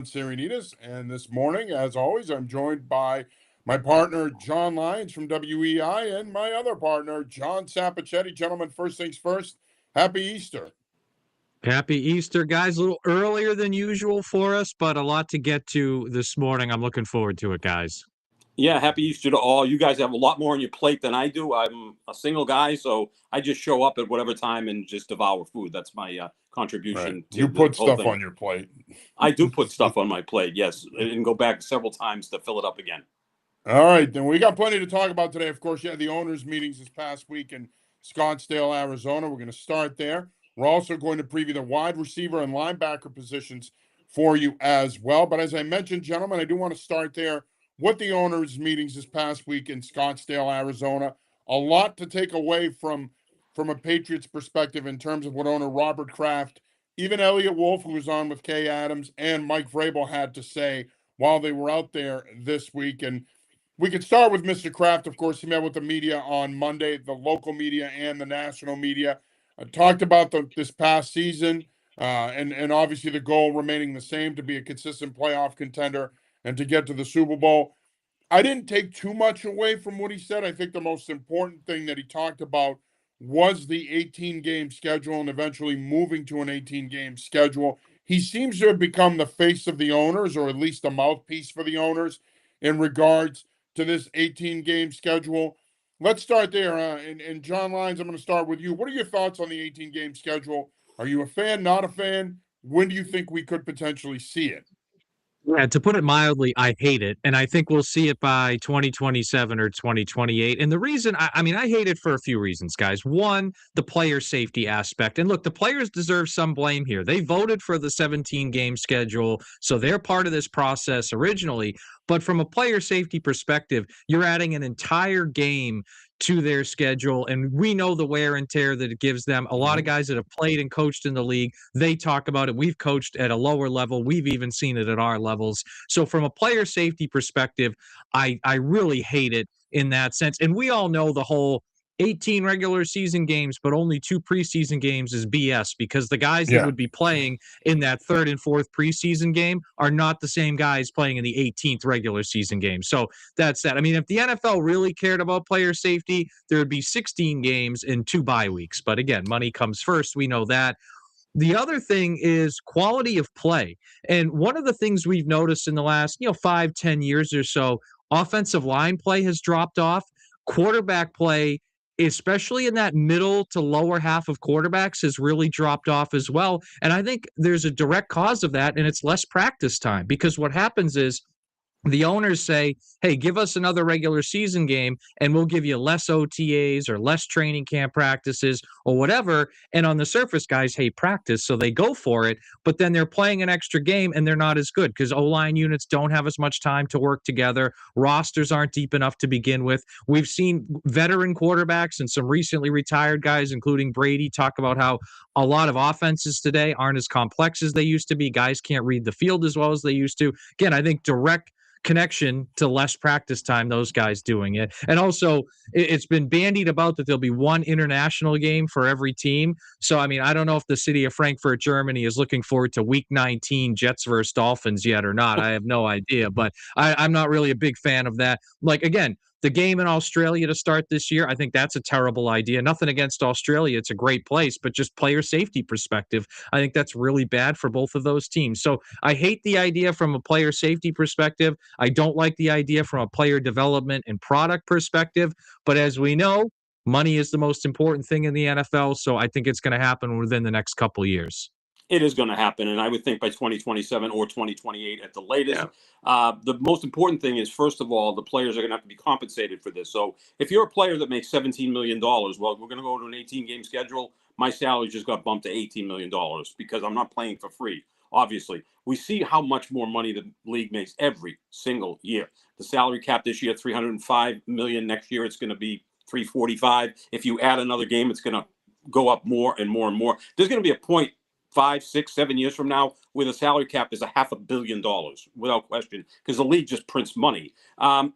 Sarianides, and this morning, as always, I'm joined by my partner John Lyons from WEI and my other partner John Sapochetti. Gentlemen, first things first, happy Easter. Happy Easter, guys. A little earlier than usual for us, but a lot to get to this morning. I'm looking forward to it, guys. Yeah, happy Easter to all. You guys have a lot more on your plate than I do. I'm a single guy, so I just show up at whatever time and just devour food. That's my contribution Right. to You the put whole stuff thing. on your plate. I do put stuff on my plate, yes, and go back several times to fill it up again. All right, then we got plenty to talk about today. Of course, the owners' meetings this past week in Scottsdale, Arizona. We're going to start there. We're also going to preview the wide receiver and linebacker positions for you as well. But as I mentioned, gentlemen, I do want to start there with the owners' meetings this past week in Scottsdale, Arizona. A lot to take away from a Patriots perspective in terms of what owner Robert Kraft, even Elliott Wolf, who was on with Kay Adams, and Mike Vrabel had to say while they were out there this week. And we could start with Mr. Kraft. Of course, he met with the media on Monday, the local media and the national media. Talked about this past season, and obviously the goal remaining the same, to be a consistent playoff contender and to get to the Super Bowl. I didn't take too much away from what he said. I think the most important thing that he talked about was the 18-game schedule and eventually moving to an 18-game schedule. He seems to have become the face of the owners, or at least a mouthpiece for the owners, in regards to this 18-game schedule. Let's start there. And John Lyons, I'm going to start with you. What are your thoughts on the 18-game schedule? Are you a fan, not a fan? When do you think we could potentially see it? Yeah, to put it mildly, I hate it. And I think we'll see it by 2027 or 2028. And the reason, I hate it for a few reasons, guys. One, the player safety aspect. And look, the players deserve some blame here. They voted for the 17-game schedule, so they're part of this process originally. But from a player safety perspective, you're adding an entire game to their schedule. And we know the wear and tear that it gives them. A lot of guys that have played and coached in the league, they talk about it. We've coached at a lower level. We've even seen it at our levels. So from a player safety perspective, I really hate it in that sense. And we all know the whole 18 regular season games, but only 2 preseason games is BS, because the guys that would be playing in that 3rd and 4th preseason game are not the same guys playing in the 18th regular season game. So that's that. I mean, if the NFL really cared about player safety, there would be 16 games in 2 bye weeks. But again, money comes first. We know that. The other thing is quality of play. And one of the things we've noticed in the last, 5-10 years or so, offensive line play has dropped off. Quarterback play, especially in that middle to lower half of quarterbacks, has really dropped off as well. And I think there's a direct cause of that, and it's less practice time. Because what happens is the owners say, hey, give us another regular season game and we'll give you less OTAs or less training camp practices or whatever. And on the surface, guys hate practice, so they go for it. But then they're playing an extra game and they're not as good because O-line units don't have as much time to work together. Rosters aren't deep enough to begin with. We've seen veteran quarterbacks and some recently retired guys, including Brady, talk about how a lot of offenses today aren't as complex as they used to be. Guys can't read the field as well as they used to. Again, I think direct connection to less practice time, those guys doing it. And also, it's been bandied about that there'll be one international game for every team. So, I mean, I don't know if the city of Frankfurt, Germany is looking forward to week 19 Jets versus Dolphins yet or not. I have no idea, but I'm not really a big fan of that. Like, again, the game in Australia to start this year, I think that's a terrible idea. Nothing against Australia. It's a great place, but just player safety perspective, I think that's really bad for both of those teams. So I hate the idea from a player safety perspective. I don't like the idea from a player development and product perspective. But as we know, money is the most important thing in the NFL. So I think it's going to happen within the next couple of years. It is going to happen, and I would think by 2027 or 2028 at the latest. The most important thing is, first of all, the players are going to have to be compensated for this. So if you're a player that makes $17 million, well, we're going to go to an 18-game schedule. My salary just got bumped to $18 million because I'm not playing for free. Obviously, we see how much more money the league makes every single year. The salary cap this year, $305 million. Next year, it's going to be $345. If you add another game, it's going to go up more and more and more. There's going to be a point 5, 6, 7 years from now, where the salary cap is $500 million without question, because the league just prints money. I'm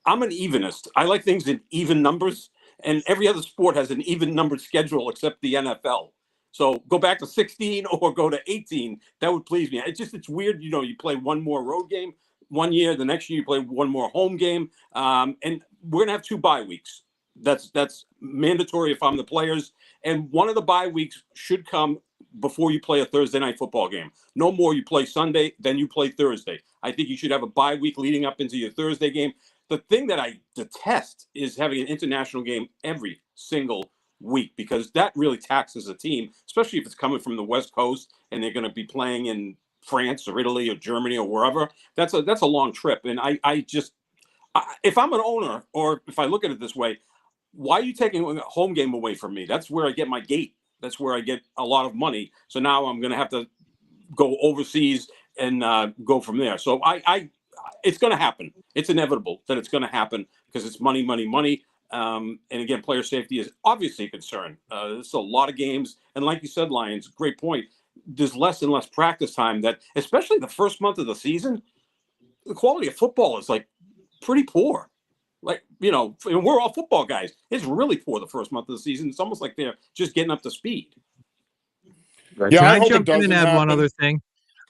an evenist. I like things in even numbers, and every other sport has an even numbered schedule except the NFL. So go back to 16 or go to 18. That would please me. It's weird. You know, you play one more road game one year. The next year you play one more home game. And we're gonna have 2 bye weeks. That's mandatory if I'm the players. And one of the bye weeks should come before you play a Thursday night football game. No more you play Sunday, then you play Thursday. I think you should have a bye week leading up into your Thursday game. The thing that I detest is having an international game every single week, because that really taxes a team, especially if it's coming from the West Coast and they're going to be playing in France or Italy or Germany or wherever. That's a long trip. And if I'm an owner, or if I look at it this way, why are you taking a home game away from me? That's where I get my gate. That's where I get a lot of money. So now I'm going to have to go overseas and go from there. So it's going to happen. It's inevitable that it's going to happen, because it's money, money, money. And again, player safety is obviously a concern. There's a lot of games. And like you said, Lyons, great point. There's less and less practice time, that especially the first month of the season, the quality of football is like pretty poor. Like, you know, and we're all football guys. It's really poor the first month of the season. It's almost like they're just getting up to speed. Right. Yeah, Can I I hope it jump in doesn't and add one happen. other thing?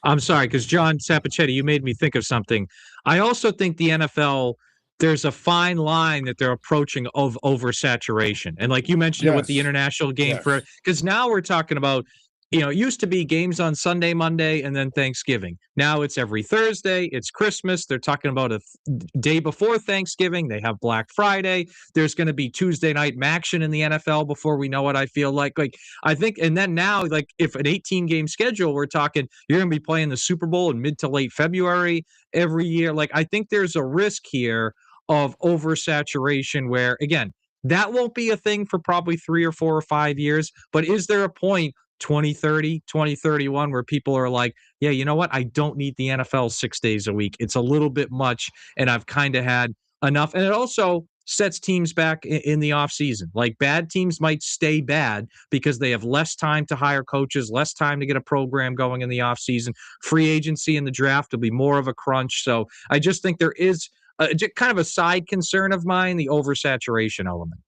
I'm sorry, because John Sapochetti, you made me think of something. I also think the NFL, there's a fine line that they're approaching of oversaturation. And like you mentioned with the Yes. international game, Yes. because now we're talking about, you know, it used to be games on Sunday, Monday, and then Thanksgiving. Now it's every Thursday. It's Christmas. They're talking about a day before Thanksgiving. They have Black Friday. There's going to be Tuesday night action in the NFL before we know it. I feel like I think, and then now, like, if an 18 game schedule, we're talking, you're going to be playing the Super Bowl in mid to late February every year. Like, I think there's a risk here of oversaturation where, again, that won't be a thing for probably 3 or 4 or 5 years. But is there a point 2030, 2031 where people are like, yeah, you know what? I don't need the NFL 6 days a week. It's a little bit much, and I've kind of had enough. And it also sets teams back in the offseason. Like, bad teams might stay bad because they have less time to hire coaches, less time to get a program going in the offseason. Free agency and the draft will be more of a crunch. So I just think there is kind of a side concern of mine, the oversaturation element.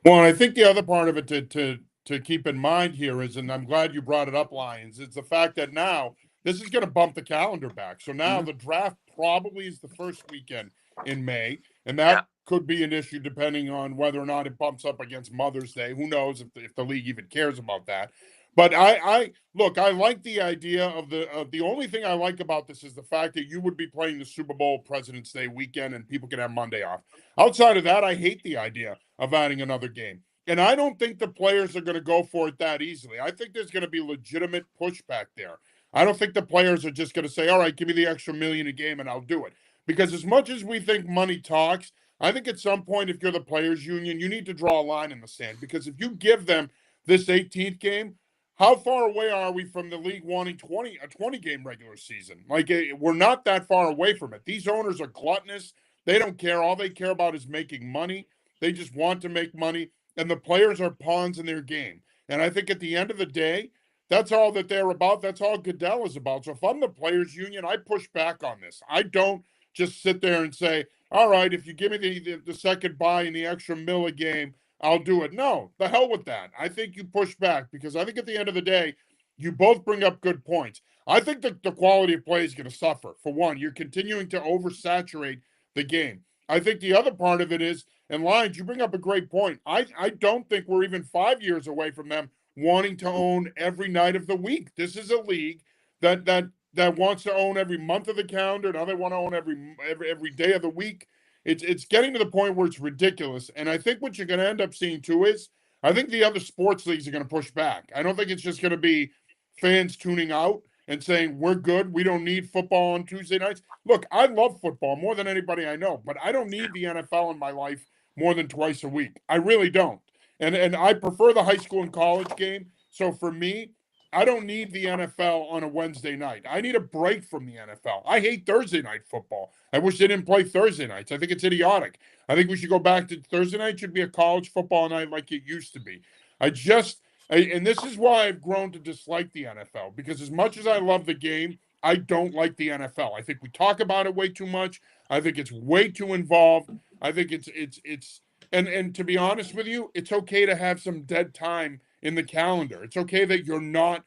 Well, and I think the other part of it to keep in mind here is, and I'm glad you brought it up, Lyons, it's the fact that now this is going to bump the calendar back. So now the draft probably is the first weekend in May, and that could be an issue depending on whether or not it bumps up against Mother's Day. Who knows if the league even cares about that? But I look, I like the idea of the only thing I like about this is the fact that you would be playing the Super Bowl President's Day weekend and people can have Monday off. Outside of that, I hate the idea of adding another game. And I don't think the players are going to go for it that easily. I think there's going to be legitimate pushback there. I don't think the players are just going to say, all right, give me the extra million a game and I'll do it. Because as much as we think money talks, I think at some point, if you're the players union, you need to draw a line in the sand. Because if you give them this 18th game, how far away are we from the league wanting a 20 game regular season? Like, we're not that far away from it. These owners are gluttonous. They don't care. All they care about is making money. They just want to make money, and the players are pawns in their game. And I think at the end of the day, that's all that they're about. That's all Goodell is about. So if I'm the players union, I push back on this. I don't just sit there and say, all right, if you give me the second buy and the extra mill a game, I'll do it. No, the hell with that. I think you push back, because I think at the end of the day, you both bring up good points. I think that the quality of play is going to suffer. For one, you're continuing to oversaturate the game. I think the other part of it is, and Lyons, you bring up a great point. I don't think we're even 5 years away from them wanting to own every night of the week. This is a league that wants to own every month of the calendar. Now they want to own every day of the week. It's getting to the point where it's ridiculous. And I think what you're going to end up seeing too is, I think the other sports leagues are going to push back. I don't think it's just going to be fans tuning out and saying, we're good, we don't need football on Tuesday nights. Look, I love football more than anybody I know, but I don't need the NFL in my life more than twice a week. I really don't. And I prefer the high school and college game. So for me, I don't need the NFL on a Wednesday night. I need a break from the NFL. I hate Thursday night football. I wish they didn't play Thursday nights. I think it's idiotic. I think we should go back to Thursday night should be a college football night like it used to be. And this is why I've grown to dislike the NFL, because as much as I love the game, I don't like the NFL. I think we talk about it way too much. I think it's way too involved. I think it's and to be honest with you, it's okay to have some dead time in the calendar. It's okay that you're not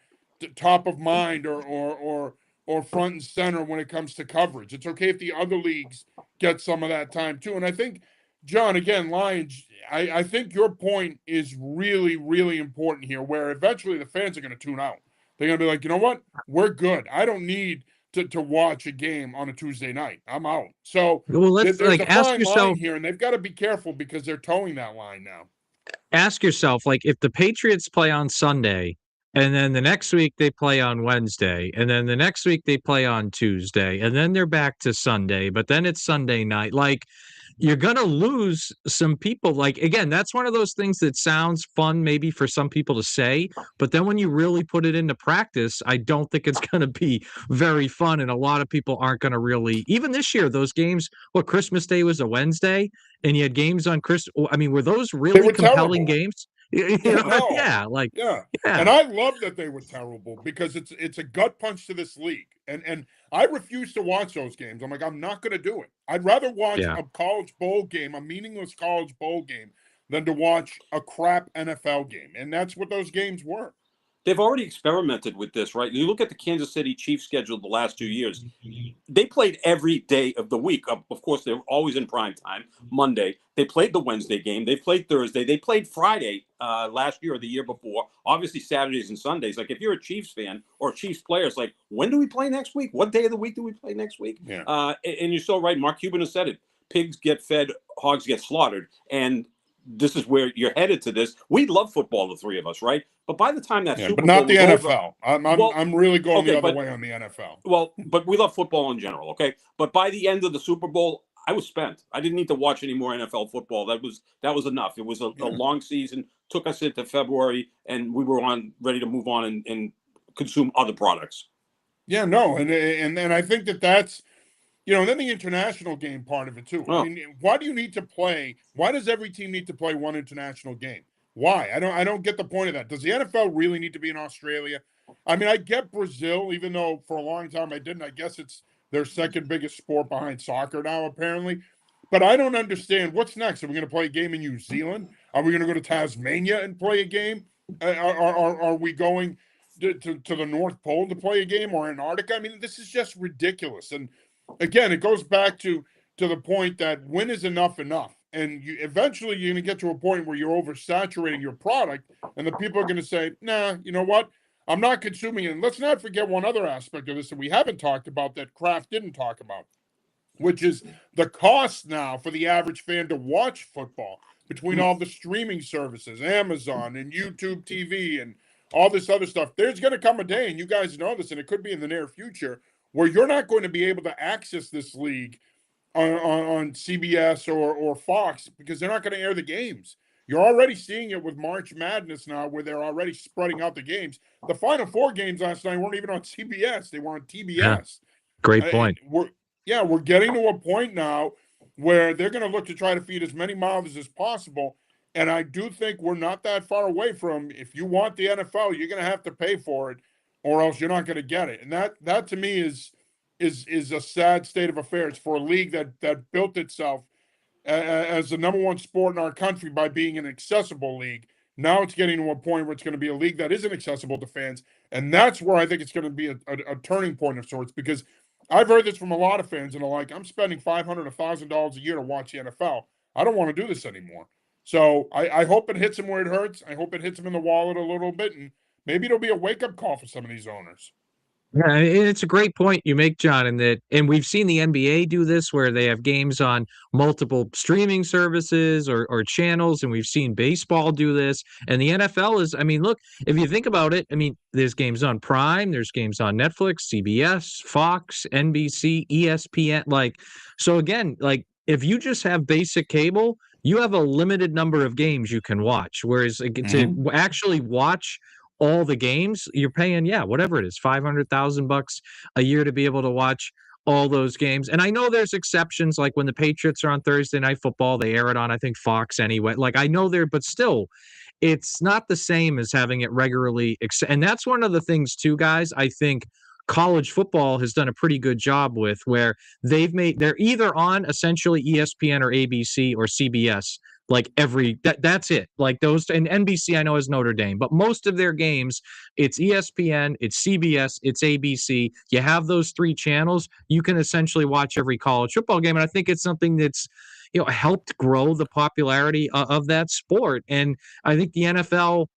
top of mind or front and center when it comes to coverage. It's okay if the other leagues get some of that time too. And I think, John, again, Lyons, I think your point is really, really important here, where eventually the fans are going to tune out. They're going to be like, you know what? We're good. I don't need to watch a game on a Tuesday night. I'm out. So Well, let's there's a ask fine yourself. line here, and they've got to be careful because they're towing that line now. Ask yourself, like, if the Patriots play on Sunday, and then the next week they play on Wednesday, and then the next week they play on Tuesday, and then they're back to Sunday, but then it's Sunday night. Like, you're going to lose some people. Like, again, that's one of those things that sounds fun maybe for some people to say, but then when you really put it into practice, I don't think it's going to be very fun. And a lot of people aren't going to really, even this year, those games, Christmas Day was a Wednesday, and you had games on I mean, were those really compelling games? No. Yeah, like, yeah. yeah. And I love that they were terrible because it's a gut punch to this league. And I refuse to watch those games. I'm like, I'm not going to do it. I'd rather watch a college bowl game, a meaningless college bowl game, than to watch a crap NFL game. And that's what those games were. They've already experimented with this, right? You look at the Kansas City Chiefs schedule the last 2 years. They played every day of the week. Of course, they're always in prime time. Monday, they played the Wednesday game. They played Thursday. They played Friday last year or the year before. Obviously, Saturdays and Sundays. Like, if you're a Chiefs fan or a Chiefs player, it's like, when do we play next week? What day of the week do we play next week? Yeah. And you're so right. Mark Cuban has said it. Pigs get fed, hogs get slaughtered. And this is where you're headed to this. We love football, the three of us, right? But by the time that Super but not Bowl the NFL. I'm really going the other way on the NFL. Well, but we love football in general, okay? But by the end of the Super Bowl, I was spent. I didn't need to watch any more NFL football. That was enough. It was a long season, took us into February, and we were ready to move on and consume other products. Yeah, no, and I think that's, and then the international game part of it too. Oh. I mean, why do you need to play? Why does every team need to play one international game? Why? I don't get the point of that. Does the NFL really need to be in Australia? I mean, I get Brazil, even though for a long time I didn't. I guess it's their second biggest sport behind soccer now, apparently. But I don't understand. What's next? Are we going to play a game in New Zealand? Are we going to go to Tasmania and play a game? Are we going to the North Pole to play a game, or Antarctica? I mean, this is just ridiculous. And again, it goes back to the point that when is enough? And eventually you're going to get to a point where you're oversaturating your product, and the people are going to say, nah, you know what? I'm not consuming it. And let's not forget one other aspect of this that we haven't talked about, that Kraft didn't talk about, which is the cost now for the average fan to watch football between all the streaming services, Amazon and YouTube TV and all this other stuff. There's going to come a day, and you guys know this, and it could be in the near future, where you're not going to be able to access this league on CBS or Fox because they're not going to air the games. You're already seeing it with March Madness now, where they're already spreading out the games. The Final Four games last night weren't even on CBS; they were on TBS. Yeah. Great point. We're getting to a point now where they're going to look to try to feed as many mouths as possible. And I do think we're not that far away from, if you want the NFL, you're going to have to pay for it, or else you're not going to get it. And that to me is a sad state of affairs for a league that built itself as the number one sport in our country by being an accessible league. Now it's getting to a point where it's going to be a league that isn't accessible to fans. And that's where I think it's going to be a turning point of sorts, because I've heard this from a lot of fans, and they're like, I'm spending $500, $1,000 a year to watch the NFL. I don't want to do this anymore. So I hope it hits them where it hurts. I hope it hits them in the wallet a little bit, and maybe it'll be a wake-up call for some of these owners. Yeah, and it's a great point you make, John, and we've seen the NBA do this, where they have games on multiple streaming services or channels, and we've seen baseball do this. And the NFL is, I mean, look, if you think about it, I mean, there's games on Prime, there's games on Netflix, CBS, Fox, NBC, ESPN. Like, so again, like, if you just have basic cable, you have a limited number of games you can watch. Whereas to actually watch all the games, you're paying, whatever it is, $500,000 a year to be able to watch all those games. And I know there's exceptions, like when the Patriots are on Thursday Night Football, they air it on, I think, Fox anyway. Like, I know but still, it's not the same as having it regularly. And that's one of the things too, guys, I think college football has done a pretty good job with, where they're either on essentially ESPN or ABC or CBS like that's it. Like those, and NBC I know is Notre Dame, but most of their games, it's ESPN, it's CBS, it's ABC. You have those 3 channels, you can essentially watch every college football game. And I think it's something that's, helped grow the popularity of that sport. And I think the NFL,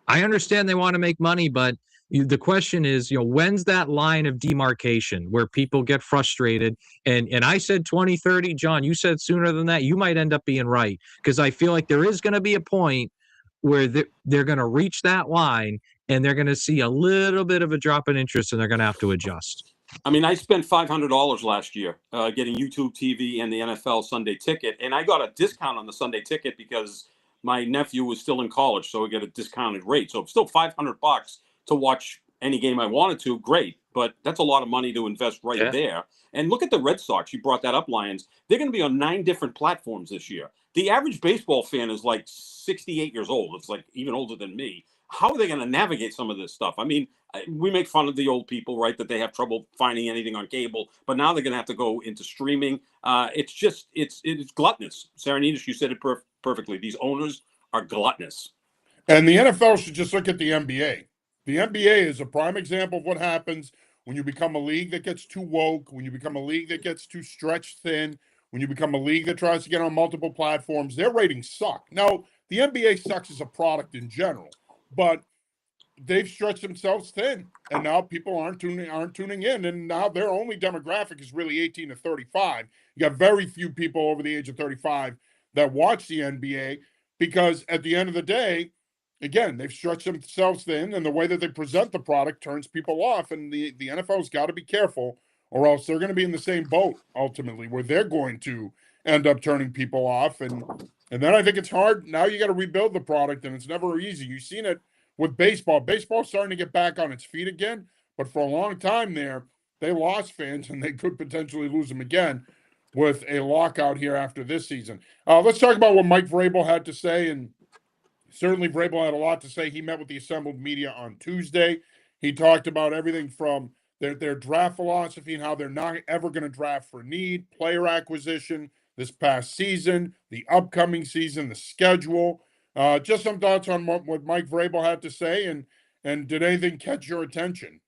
I understand they want to make money, but the question is, when's that line of demarcation where people get frustrated? And I said 2030, John, you said sooner than that. You might end up being right, because I feel like there is going to be a point where they're going to reach that line and they're going to see a little bit of a drop in interest and they're going to have to adjust. I mean, I spent $500 last year getting YouTube TV and the NFL Sunday Ticket, and I got a discount on the Sunday Ticket because my nephew was still in college, so I get a discounted rate. So it's still $500 to watch any game I wanted to. Great, but that's a lot of money to invest right there. And look at the Red Sox. You brought that up, Lyons. They're going to be on 9 different platforms this year. The average baseball fan is like 68 years old. It's like even older than me. How are they going to navigate some of this stuff? I mean, we make fun of the old people, right, that they have trouble finding anything on cable, but now they're going to have to go into streaming. It's just, it's gluttonous. Sarianides, you said it perfectly. These owners are gluttonous. And the NFL should just look at the NBA. The NBA is a prime example of what happens when you become a league that gets too woke, when you become a league that gets too stretched thin, when you become a league that tries to get on multiple platforms. Their ratings suck. Now, the NBA sucks as a product in general, but they've stretched themselves thin, and now people aren't tuning in, and now their only demographic is really 18 to 35. You got very few people over the age of 35 that watch the NBA, because at the end of the day, again, they've stretched themselves thin, and the way that they present the product turns people off, and the NFL's got to be careful, or else they're going to be in the same boat ultimately, where they're going to end up turning people off, and then I think it's hard. Now you got to rebuild the product, and it's never easy. You've seen it with baseball. Baseball's starting to get back on its feet again, but for a long time there, they lost fans, and they could potentially lose them again with a lockout here after this season. Let's talk about what Mike Vrabel had to say, and certainly Vrabel had a lot to say. He met with the assembled media on Tuesday. He talked about everything from their draft philosophy and how they're not ever going to draft for need, player acquisition this past season, the upcoming season, the schedule. Just some thoughts on what Mike Vrabel had to say, and did anything catch your attention?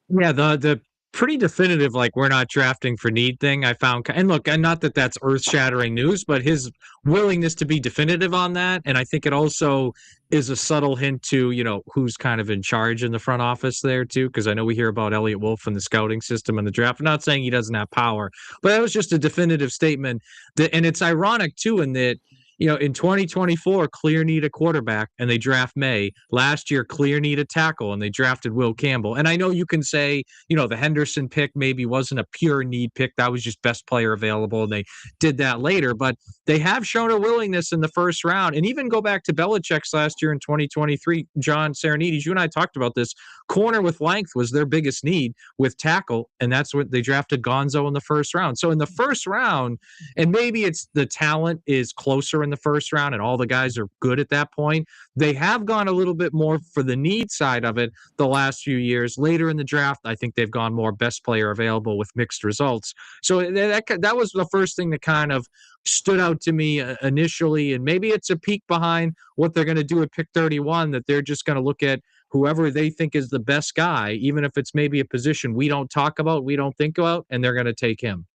Yeah, the pretty definitive, like, we're not drafting for need thing, I found. And look, and not that that's earth-shattering news, but his willingness to be definitive on that, and I think it also is a subtle hint to, who's kind of in charge in the front office there too, because I know we hear about Elliott Wolf and the scouting system and the draft. I'm not saying he doesn't have power, but that was just a definitive statement. And it's ironic too, in that, in 2024, clear need a quarterback and they draft May. Last year, clear need a tackle and they drafted Will Campbell. And I know you can say, the Henderson pick maybe wasn't a pure need pick. That was just best player available, and they did that later. But they have shown a willingness in the first round. And even go back to Belichick's last year in 2023, John Sarianides, you and I talked about this. Corner with length was their biggest need with tackle, and that's what they drafted Gonzo in the first round. So in the first round, and maybe it's the talent is closer in the first round and all the guys are good at that point, they have gone a little bit more for the need side of it the last few years. Later in the draft, I think they've gone more best player available with mixed results. So that was the first thing that kind of stood out to me initially, and maybe it's a peek behind what they're going to do at pick 31, that they're just going to look at whoever they think is the best guy, even if it's maybe a position we don't talk about, we don't think about, and they're going to take him.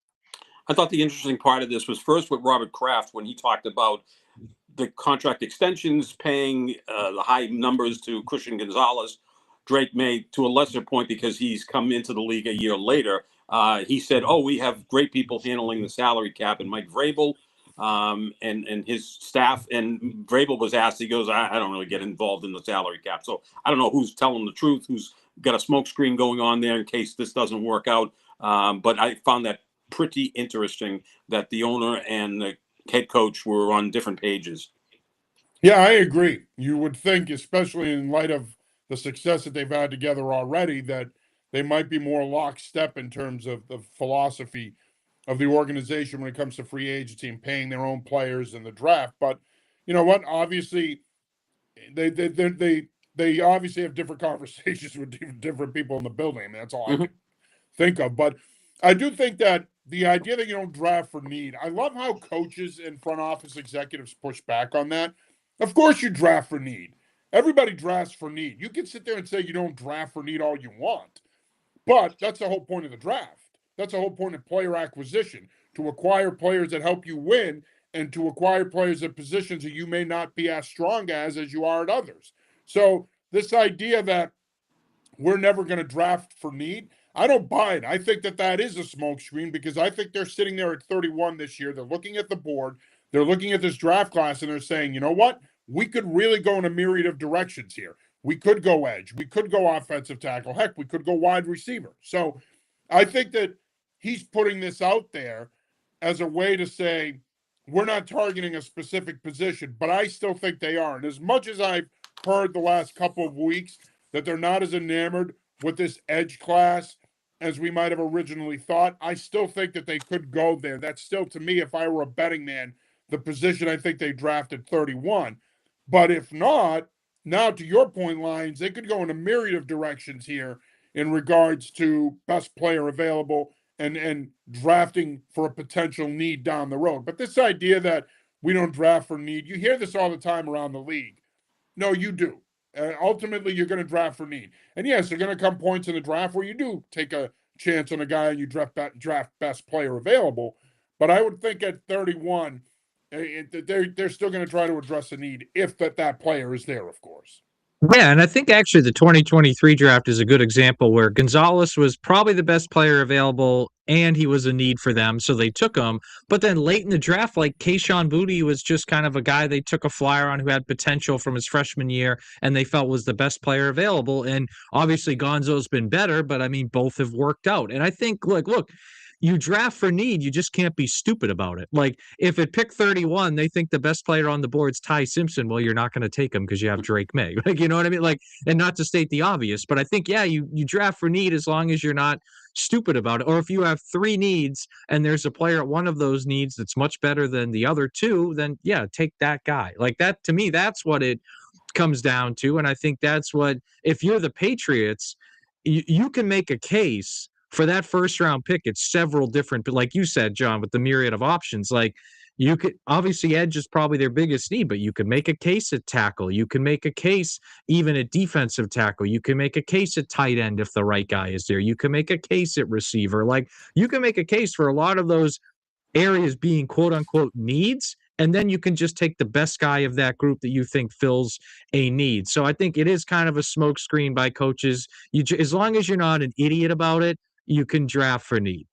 I thought the interesting part of this was first with Robert Kraft, when he talked about the contract extensions, paying the high numbers to Christian Gonzalez. Drake May, to a lesser point, because he's come into the league a year later, he said, we have great people handling the salary cap, and Mike Vrabel and his staff. And Vrabel was asked, he goes, I don't really get involved in the salary cap. So I don't know who's telling the truth, who's got a smoke screen going on there in case this doesn't work out. But I found that pretty interesting that the owner and the head coach were on different pages. Yeah, I agree. You would think, especially in light of the success that they've had together already, that they might be more lockstep in terms of the philosophy of the organization when it comes to free agency and paying their own players in the draft. But you know what? Obviously, they obviously have different conversations with different people in the building. I mean, that's all I can think of. But I do think that the idea that you don't draft for need. I love how coaches and front office executives push back on that. Of course, you draft for need. Everybody drafts for need. You can sit there and say you don't draft for need all you want, but that's the whole point of the draft. That's the whole point of player acquisition, to acquire players that help you win and to acquire players at positions that you may not be as strong as you are at others. So this idea that we're never going to draft for need, I don't buy it. I think that is a smokescreen, because I think they're sitting there at 31 this year. They're looking at the board. They're looking at this draft class and they're saying, you know what? We could really go in a myriad of directions here. We could go edge. We could go offensive tackle. Heck, we could go wide receiver. So I think that he's putting this out there as a way to say, we're not targeting a specific position, but I still think they are. And as much as I've heard the last couple of weeks that they're not as enamored with this edge class as we might have originally thought, I still think that they could go there. That's still, to me, if I were a betting man, the position I think they drafted 31. But if not, now to your point, Lyons, they could go in a myriad of directions here in regards to best player available and drafting for a potential need down the road. But this idea that we don't draft for need, you hear this all the time around the league. No, you do. Ultimately, you're going to draft for need. And yes, there are going to come points in the draft where you do take a chance on a guy and you draft best player available. But I would think at 31, they're still going to try to address a need if that player is there, of course. Yeah, and I think actually the 2023 draft is a good example where Gonzalez was probably the best player available and he was a need for them, so they took him. But then late in the draft, like Kayshon Boutte was just kind of a guy they took a flyer on who had potential from his freshman year and they felt was the best player available. And obviously Gonzo's been better, but I mean, both have worked out. And I think, look, you draft for need, you just can't be stupid about it. Like, if at pick 31, they think the best player on the board is Ty Simpson, well, you're not going to take him because you have Drake May. Like, you know what I mean? Like, and not to state the obvious, but I think, yeah, you draft for need as long as you're not stupid about it. Or if you have 3 needs and there's a player at one of those needs that's much better than the other 2, then yeah, take that guy. Like, that, to me, that's what it comes down to. And I think that's what, if you're the Patriots, you can make a case for that first round pick. It's several different, but like you said, John, with the myriad of options, like you could obviously edge is probably their biggest need, but you can make a case at tackle. You can make a case even at defensive tackle. You can make a case at tight end if the right guy is there. You can make a case at receiver. Like, you can make a case for a lot of those areas being quote unquote needs. And then you can just take the best guy of that group that you think fills a need. So I think it is kind of a smokescreen by coaches. As long as you're not an idiot about it, you can draft for need.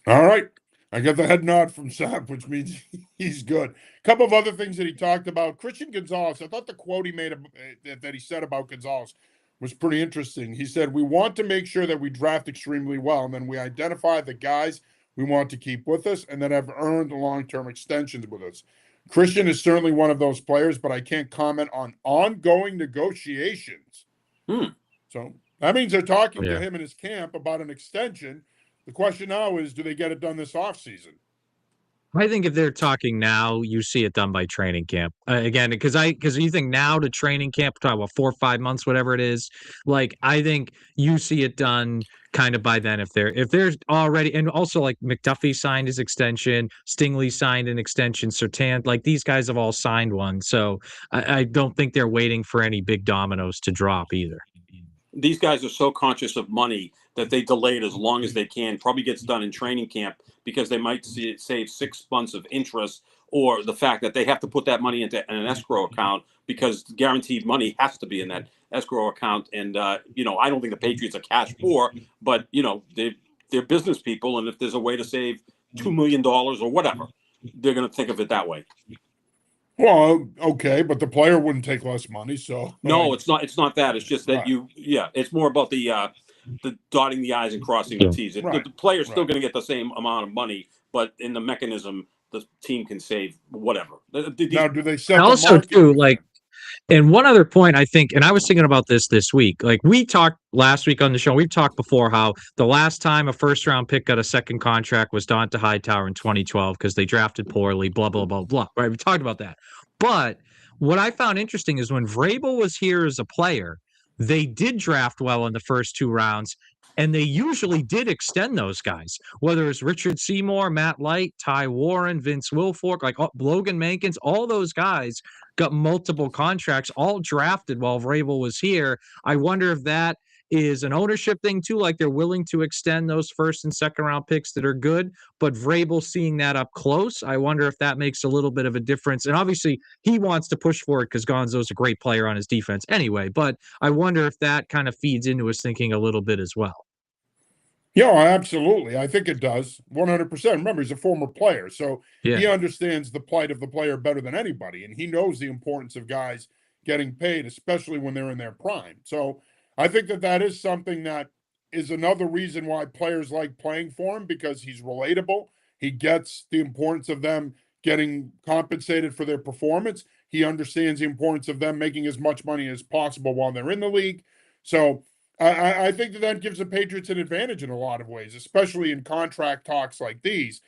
All right. I got the head nod from Sap, which means he's good. A couple of other things that he talked about. Christian Gonzalez, I thought the quote he made that he said about Gonzalez was pretty interesting. He said, we want to make sure that we draft extremely well, and then we identify the guys we want to keep with us and that have earned long-term extensions with us. Christian is certainly one of those players, but I can't comment on ongoing negotiations. So that means they're talking to him and his camp about an extension. The question now is, do they get it done this offseason? I think if they're talking now, you see it done by training camp. Again, because you think now to training camp, talk about 4 or 5 months, whatever it is. Like, I think you see it done kind of by then if they're already, and also like McDuffie signed his extension, Stingley signed an extension, Surtain, like these guys have all signed one. So I don't think they're waiting for any big dominoes to drop either. These guys are so conscious of money that they delay it as long as they can. Probably gets done in training camp because they might save 6 months of interest, or the fact that they have to put that money into an escrow account because guaranteed money has to be in that escrow account. And, I don't think the Patriots are cash poor, but, they're business people. And if there's a way to save $2 million or whatever, they're going to think of it that way. Well, okay, but the player wouldn't take less money, so no, it's not. It's not that. It's just that it's more about the dotting the I's and crossing the T's. The player's still going to get the same amount of money, but in the mechanism, the team can save whatever. Now, do they set also too, like, and one other point I think, and I was thinking about this week, like we talked last week on the show, we've talked before how the last time a first round pick got a second contract was Donta Hightower in 2012 because they drafted poorly, blah, blah, blah, blah. Right? We talked about that. But what I found interesting is when Vrabel was here as a player, they did draft well in the first 2 rounds. And they usually did extend those guys, whether it's Richard Seymour, Matt Light, Ty Warren, Vince Wilfork, like Logan Mankins, all those guys got multiple contracts, all drafted while Vrabel was here. I wonder if that is an ownership thing too, like they're willing to extend those first and second round picks that are good, but Vrabel seeing that up close, I wonder if that makes a little bit of a difference. And obviously he wants to push for it because Gonzo's a great player on his defense anyway, but I wonder if that kind of feeds into his thinking a little bit as well. Yeah, absolutely. I think it does. 100%. Remember, he's a former player, so he understands the plight of the player better than anybody, and he knows the importance of guys getting paid, especially when they're in their prime. So I think that is something that is another reason why players like playing for him, because he's relatable. He gets the importance of them getting compensated for their performance. He understands the importance of them making as much money as possible while they're in the league. So I think that gives the Patriots an advantage in a lot of ways, especially in contract talks like these.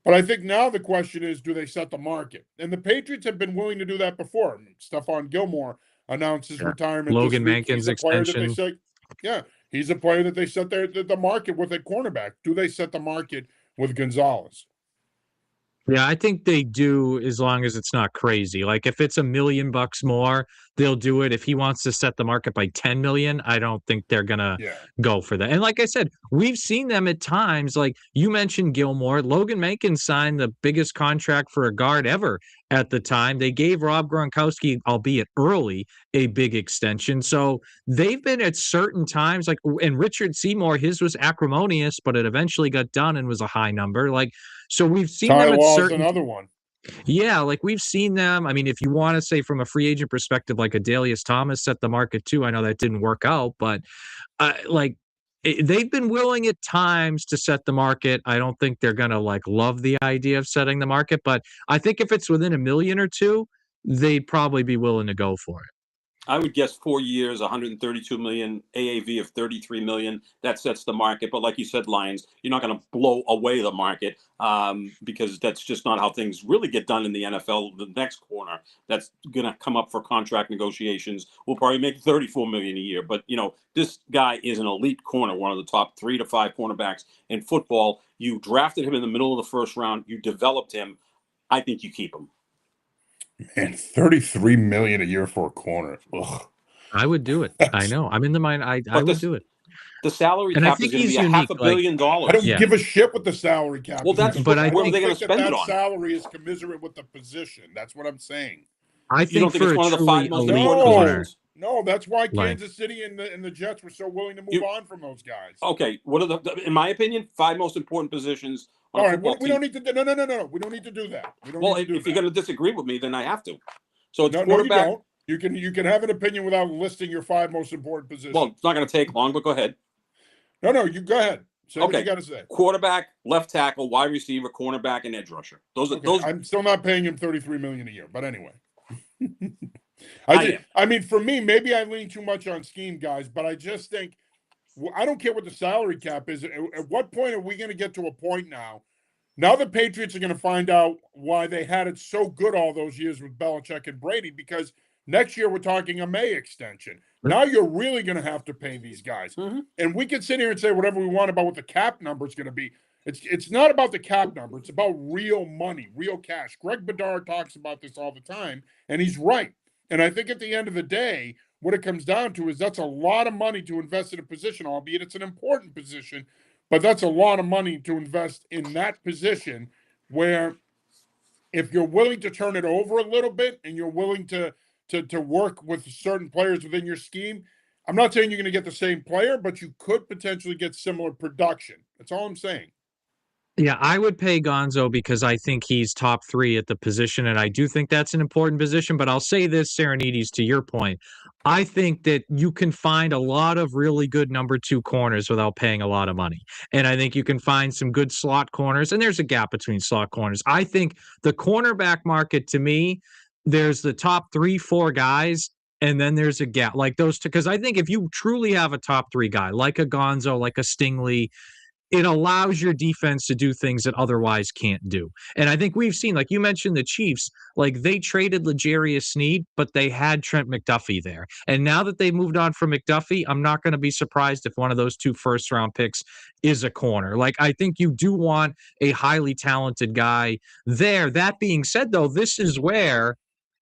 But I think now the question is, do they set the market? And the Patriots have been willing to do that before. Stephon Gilmore announced his retirement Logan this week. Mankins He's a player extension. that they say, yeah, he's a player that they set the market with at cornerback. Do they set the market with Gonzalez? Yeah, I think they do, as long as it's not crazy. Like if it's $1 million more, they'll do it. If he wants to set the market by 10 million, I don't think they're gonna go for that. And like I said, we've seen them at times. Like you mentioned Gilmore, Logan Mankins signed the biggest contract for a guard ever at the time. They gave Rob Gronkowski, albeit early, a big extension. So they've been at certain times, like, and Richard Seymour, his was acrimonious, but it eventually got done and was a high number. Like, so we've seen them at certain. Another one. Yeah, like we've seen them. I mean, if you want to say from a free agent perspective, like Adalius Thomas set the market too. I know that didn't work out, but they've been willing at times to set the market. I don't think they're gonna like love the idea of setting the market, but I think if it's within $1 million or $2 million, they'd probably be willing to go for it. I would guess 4 years, 132 million, AAV of 33 million. That sets the market. But like you said, Lyons, you're not going to blow away the market because that's just not how things really get done in the NFL. The next corner that's going to come up for contract negotiations will probably make 34 million a year. But this guy is an elite corner, one of the top 3 to 5 cornerbacks in football. You drafted him in the middle of the first round. You developed him. I think you keep him. Man, $33 million a year for a corner. Ugh. I would do it. I know. I'm in the mind. I would do it. The salary cap is going to be $500 million. I don't give a shit what the salary cap. Well, that's but what are they going to spend it on? Salary is commiserate with the position. That's what I'm saying. I think for it's one of the 5 most important positions. No, that's why Kansas City and the Jets were so willing to move on from those guys. Okay, what are in my opinion, 5 most important positions? All right, we don't need to. No. We don't need to do that. If you're going to disagree with me, then I have to. So it's quarterback. No, you don't. You can have an opinion without listing your 5 most important positions. Well, it's not going to take long, but go ahead. No, you go ahead. Say what you got to say. Quarterback, left tackle, wide receiver, cornerback, and edge rusher. Those. I'm still not paying him $33 million a year, but anyway. I mean, for me, maybe I lean too much on scheme, guys, but I just think I don't care what the salary cap is. At what point are we going to get to a point now? Now the Patriots are going to find out why they had it so good all those years with Belichick and Brady, because next year we're talking a May extension. Now you're really going to have to pay these guys. Mm-hmm. And we can sit here and say whatever we want about what the cap number is going to be. It's not about the cap number. It's about real money, real cash. Greg Bedard talks about this all the time, and he's right. And I think at the end of the day, what it comes down to is that's a lot of money to invest in a position, albeit it's an important position, but that's a lot of money to invest in that position where if you're willing to turn it over a little bit and you're willing to work with certain players within your scheme, I'm not saying you're going to get the same player, but you could potentially get similar production. That's all I'm saying. Yeah, I would pay Gonzo because I think he's top 3 at the position, and I do think that's an important position. But I'll say this, Sarianides, to your point. I think that you can find a lot of really good number 2 corners without paying a lot of money. And I think you can find some good slot corners, and there's a gap between slot corners. I think the cornerback market, to me, there's the top 3-4 guys, and then there's a gap. Like those two, because I think if you truly have a top 3 guy, like a Gonzo, like a Stingley, it allows your defense to do things that otherwise can't do. And I think we've seen, like you mentioned, the Chiefs, like they traded L'Jarius Sneed, but they had Trent McDuffie there. And now that they moved on from McDuffie, I'm not going to be surprised if one of those 2 first-round picks is a corner. Like, I think you do want a highly talented guy there. That being said, though, this is where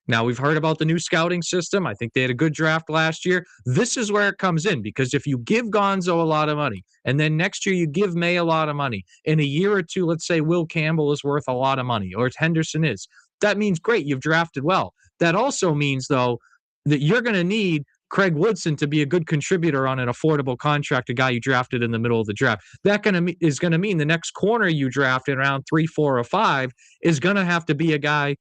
now we've heard about the new scouting system. I think they had a good draft last year. This is where it comes in, because if you give Gonzo a lot of money and then next year you give May a lot of money, in a year or two, let's say Will Campbell is worth a lot of money or Henderson is, that means great, you've drafted well. That also means, though, that you're going to need Craig Woodson to be a good contributor on an affordable contract, a guy you drafted in the middle of the draft. That is going to mean the next corner you draft in round 3, 4, or 5 is going to have to be a guy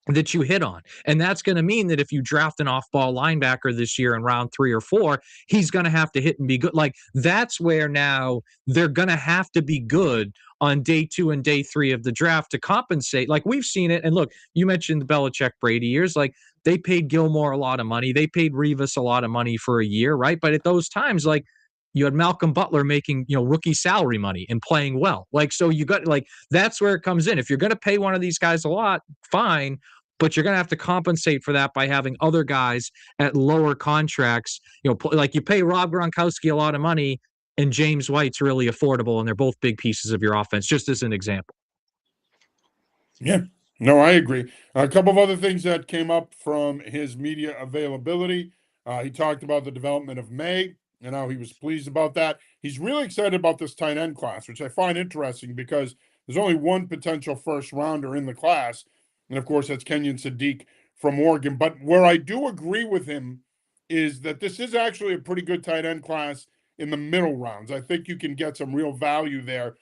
that you hit on. And that's going to mean that if you draft an off-ball linebacker this year in round 3 or 4, he's going to have to hit and be good. Like, that's where now they're going to have to be good on day 2 and day 3 of the draft to compensate. Like, we've seen it. And look, you mentioned the Belichick Brady years. Like, they paid Gilmore a lot of money. They paid Revis a lot of money for a year, right? But at those times, like, you had Malcolm Butler making, rookie salary money and playing well. Like, so you got, like, that's where it comes in. If you're going to pay one of these guys a lot, fine, but you're going to have to compensate for that by having other guys at lower contracts. Like you pay Rob Gronkowski a lot of money and James White's really affordable, and they're both big pieces of your offense, just as an example. Yeah, no, I agree. A couple of other things that came up from his media availability. He talked about the development of May and how he was pleased about that. He's really excited about this tight end class, which I find interesting because there's only one potential first rounder in the class. And of course, that's Kenyon Sadiq from Oregon. But where I do agree with him is that this is actually a pretty good tight end class in the middle rounds. I think you can get some real value there.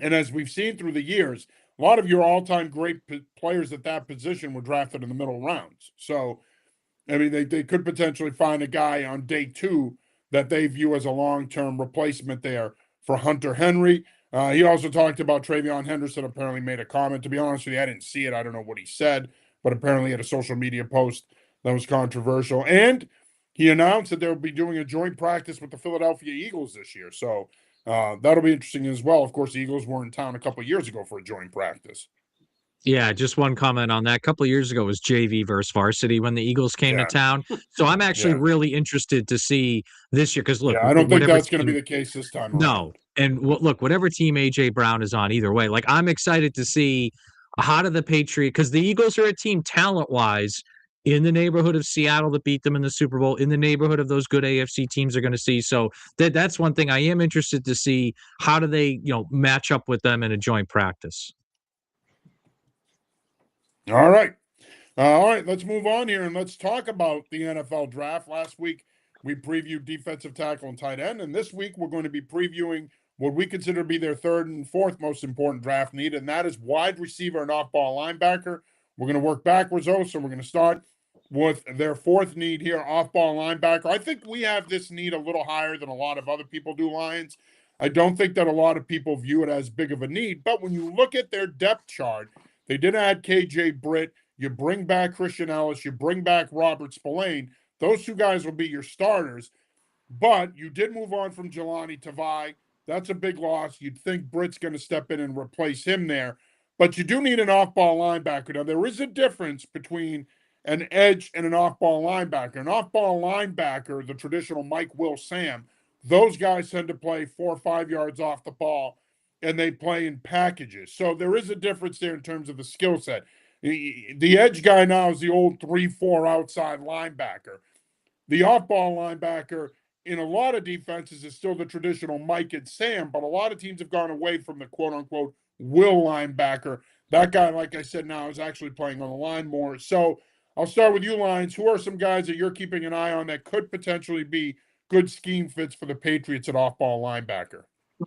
And as we've seen through the years, a lot of your all-time great players at that position were drafted in the middle rounds. So, I mean, they could potentially find a guy on day 2 that they view as a long-term replacement there for Hunter Henry. He also talked about Travion Henderson, apparently made a comment. To be honest with you, I didn't see it. I don't know what he said, but apparently he had a social media post that was controversial. And he announced that they'll be doing a joint practice with the Philadelphia Eagles this year. So that'll be interesting as well. Of course, the Eagles were in town a couple of years ago for a joint practice. Yeah, just one comment on that. A couple of years ago was JV versus varsity when the Eagles came to town. So I'm actually really interested to see this year because, look, I don't think that's going to be the case this time around. No. And look, whatever team A.J. Brown is on, either way, like I'm excited to see how do the Patriots, because the Eagles are a team talent-wise in the neighborhood of Seattle that beat them in the Super Bowl, in the neighborhood of those good AFC teams are going to see. So that's one thing I am interested to see. How do they, match up with them in a joint practice? All right. Let's move on here and let's talk about the NFL draft. Last week, we previewed defensive tackle and tight end, and this week we're going to be previewing what we consider to be their 3rd and 4th most important draft need, and that is wide receiver and off-ball linebacker. We're going to work backwards, so we're going to start with their 4th need here, off-ball linebacker. I think we have this need a little higher than a lot of other people do, Lyons. I don't think that a lot of people view it as big of a need, but when you look at their depth chart, they did add KJ Britt. You bring back Christian Ellis. You bring back Robert Spillane. Those 2 guys will be your starters. But you did move on from Jelani Tavai. That's a big loss. You'd think Britt's going to step in and replace him there. But you do need an off-ball linebacker. Now, there is a difference between an edge and an off-ball linebacker. An off-ball linebacker, the traditional Mike, Will, Sam, those guys tend to play 4 or 5 yards off the ball, and they play in packages. So there is a difference there in terms of the skill set. The edge guy now is the old 3-4 outside linebacker. The off-ball linebacker in a lot of defenses is still the traditional Mike and Sam, but a lot of teams have gone away from the quote-unquote Will linebacker. That guy, like I said, now is actually playing on the line more. So I'll start with you, Lyons. Who are some guys that you're keeping an eye on that could potentially be good scheme fits for the Patriots at off-ball linebacker?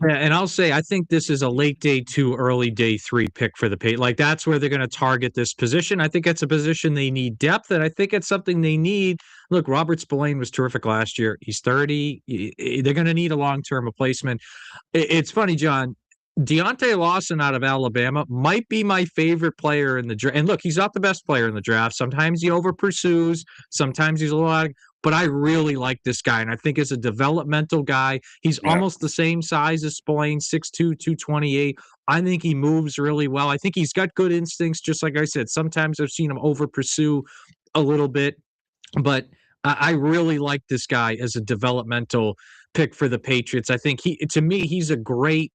Yeah, and I'll say I think this is a late day 2, early day 3 pick for the Patriots. Like that's where they're going to target this position. I think it's a position they need depth, and I think it's something they need. Look, Robert Spillane was terrific last year. He's 30. They're going to need a long-term replacement. It's funny, John. Deontay Lawson out of Alabama might be my favorite player in the draft. And look, he's not the best player in the draft. Sometimes he over pursues. Sometimes he's a little out. but I really like this guy. And I think as a developmental guy, he's almost the same size as Spillane, 6'2", 228. I think he moves really well. I think he's got good instincts, just like I said. Sometimes I've seen him over pursue a little bit, but I really like this guy as a developmental pick for the Patriots. I think to me, he's a great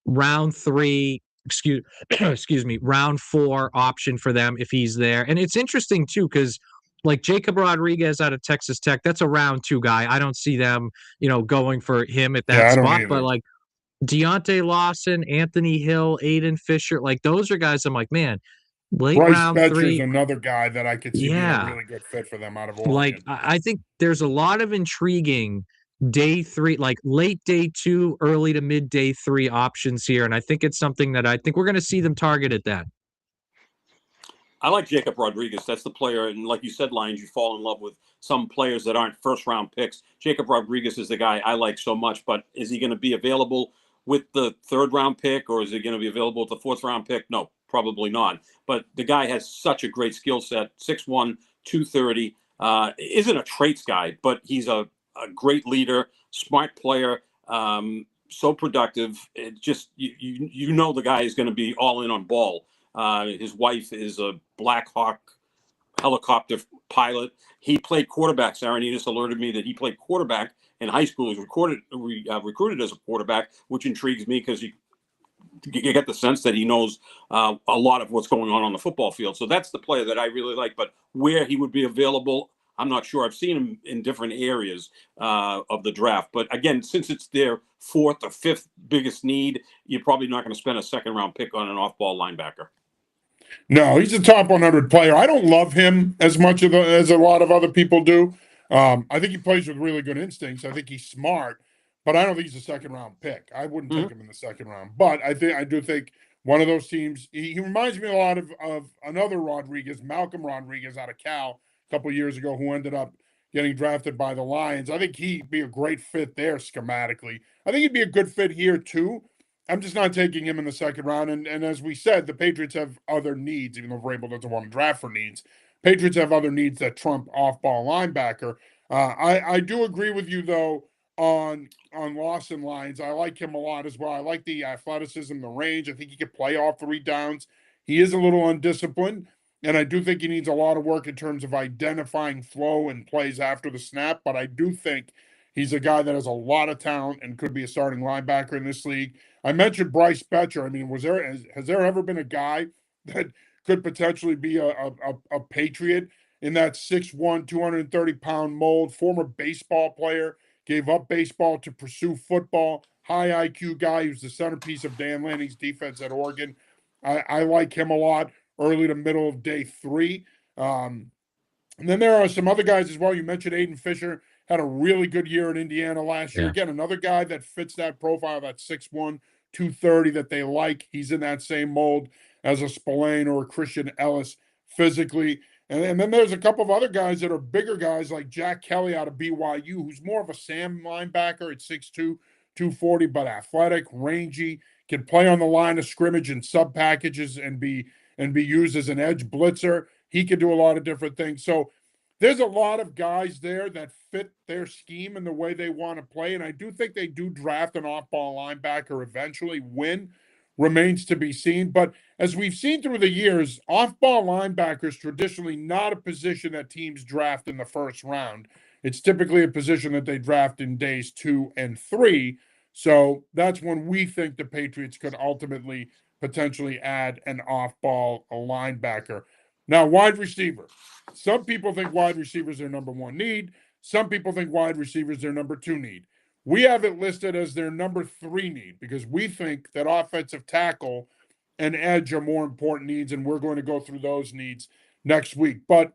round 3, excuse me, round 4 option for them if he's there. And it's interesting too, because like Jacob Rodriguez out of Texas Tech, that's a round 2 guy. I don't see them, going for him at that spot. But like Deontay Lawson, Anthony Hill, Aiden Fisher, like those are guys I'm like, man, late Bryce round Fetcher's 3. another guy that I could see being a really good fit for them out of Oregon. Like, I think there's a lot of intriguing day 3, like late day 2, early to mid day 3 options here. And I think it's something that I think we're going to see them target at that. I like Jacob Rodriguez. That's the player. And like you said, Lyons, you fall in love with some players that aren't first-round picks. Jacob Rodriguez is the guy I like so much, but is he going to be available with the third-round pick, or is he going to be available with the fourth-round pick? No, probably not. But the guy has such a great skill set, 6'1", 230. Isn't a traits guy, but he's a great leader, smart player, so productive. It just you know the guy is going to be all in on ball. His wife is a Black Hawk helicopter pilot. He played quarterback. Sarianides alerted me that he played quarterback in high school. He was recruited as a quarterback, which intrigues me because you get the sense that he knows a lot of what's going on the football field. So that's the player that I really like. But where he would be available, I'm not sure. I've seen him in different areas of the draft. But again, since it's their 4th or 5th biggest need, you're probably not going to spend a second-round pick on an off-ball linebacker. No, he's a top 100 player. I don't love him as much as a lot of other people do. I think he plays with really good instincts. I think he's smart, but I don't think he's a second-round pick. I wouldn't take him in the second round. But I do think one of those teams. He reminds me a lot of another Rodriguez, Malcolm Rodriguez out of Cal a couple of years ago, who ended up getting drafted by the Lions. I think he'd be a great fit there schematically. I think he'd be a good fit here too. I'm just not taking him in the second round. And as we said, the Patriots have other needs, even though Vrabel doesn't want to draft for needs. Patriots have other needs that trump off-ball linebacker. I do agree with you, though, on Lawson Lyons. I like him a lot as well. I like the athleticism, the range. I think he could play all 3 downs. He is a little undisciplined, and I do think he needs a lot of work in terms of identifying flow and plays after the snap. But I do think he's a guy that has a lot of talent and could be a starting linebacker in this league. I mentioned Bryce Fetcher. I mean, has there ever been a guy that could potentially be a Patriot in that 6'1", 230-pound mold? Former baseball player, gave up baseball to pursue football. High IQ guy who's the centerpiece of Dan Lanning's defense at Oregon. I like him a lot early to middle of day 3. And then there are some other guys as well. You mentioned Aiden Fisher. Had a really good year in Indiana last year. Again, another guy that fits that profile, that 6'1", 230 that they like. He's in that same mold as a Spillane or a Christian Ellis physically. And then there's a couple of other guys that are bigger guys like Jack Kelly out of BYU, who's more of a Sam linebacker at 6'2", 240, but athletic, rangy, can play on the line of scrimmage in sub packages and be used as an edge blitzer. He can do a lot of different things. So there's a lot of guys there that fit their scheme and the way they want to play. And I do think they do draft an off-ball linebacker eventually. When remains to be seen. But as we've seen through the years, off-ball linebackers traditionally not a position that teams draft in the first round. It's typically a position that they draft in days 2 and 3. So that's when we think the Patriots could ultimately potentially add an off-ball linebacker. Now, wide receiver. Some people think wide receivers their number 1 need. Some people think wide receivers their number 2 need. We have it listed as their number 3 need because we think that offensive tackle and edge are more important needs, and we're going to go through those needs next week. But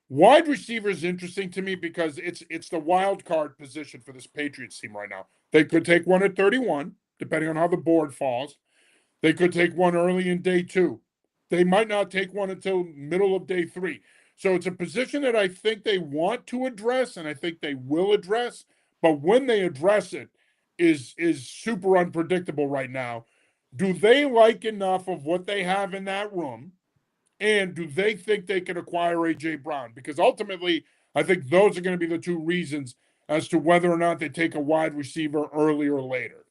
wide receiver is interesting to me because it's the wild card position for this Patriots team right now. They could take one at 31, depending on how the board falls. They could take one early in day 2. They might not take one until middle of day 3. So it's a position that I think they want to address, and I think they will address. But when they address it, is super unpredictable right now. Do they like enough of what they have in that room, and do they think they can acquire A.J. Brown? Because ultimately, I think those are going to be the two reasons as to whether or not they take a wide receiver early or later.